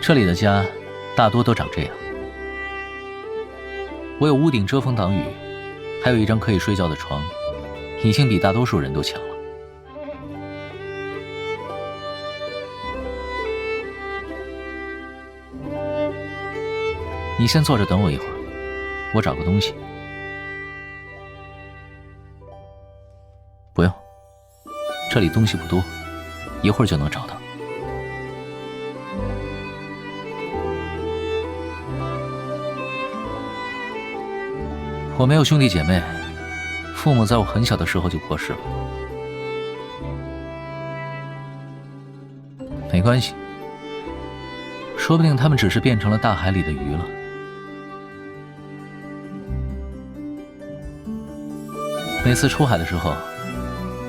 这里的家大多都长这样。我有屋顶遮风挡雨，还有一张可以睡觉的床，已经比大多数人都强了。你先坐着等我一会儿，我找个东西。不用，这里东西不多，一会儿就能找到。我没有兄弟姐妹，父母在我很小的时候就过世了。没关系，说不定他们只是变成了大海里的鱼了。每次出海的时候，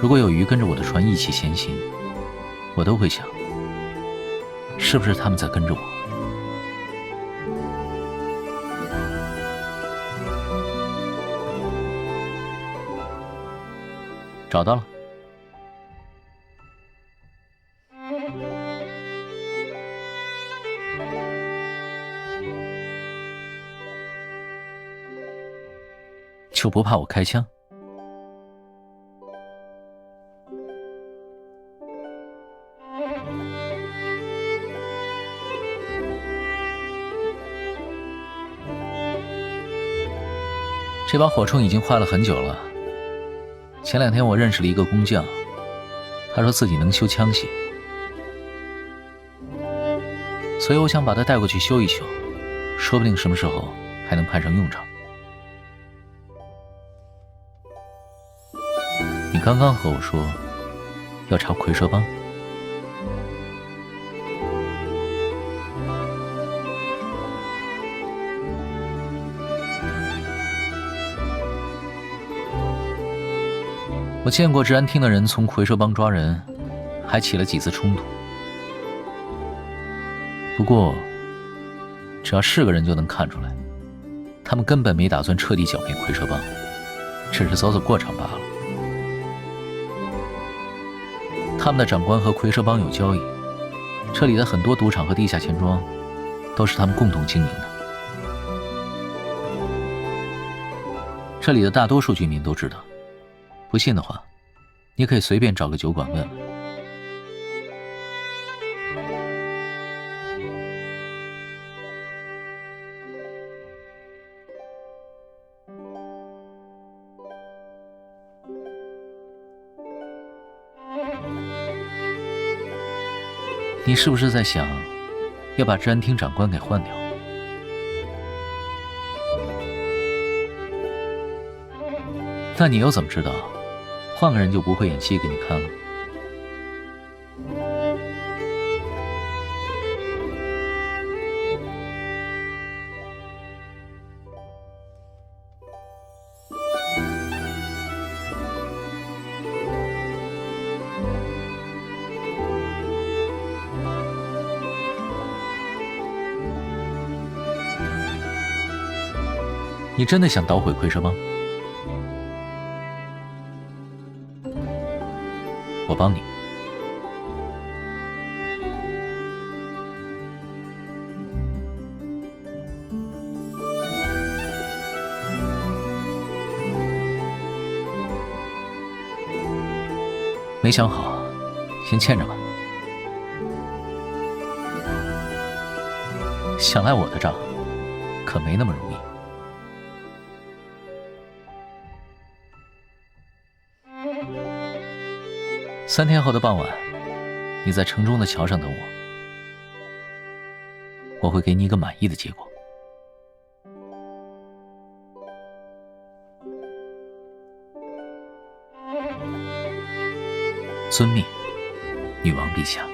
如果有鱼跟着我的船一起前行，我都会想，是不是他们在跟着我？找到了。就不怕我开枪？这把火铳已经坏了很久了。前2天我认识了一个工匠，他说自己能修枪械，所以我想把它带过去修一修，说不定什么时候还能派上用场。你刚刚和我说要查蝰蛇帮，我见过治安厅的人从蝰蛇帮抓人，还起了几次冲突。不过，只要是个人就能看出来，他们根本没打算彻底剿灭蝰蛇帮，只是走走过场罢了。他们的长官和蝰蛇帮有交易，这里的很多赌场和地下钱庄都是他们共同经营的。这里的大多数居民都知道，不信的话，你可以随便找个酒馆问问。你是不是在想要把治安厅长官给换掉？那你又怎么知道换个人就不会演戏给你看了？你真的想捣毁蝰蛇帮？我帮你。没想好，先欠着吧。想赖我的账，可没那么容易。3天后的傍晚，你在城中的桥上等我，我会给你一个满意的结果。遵命，女王陛下。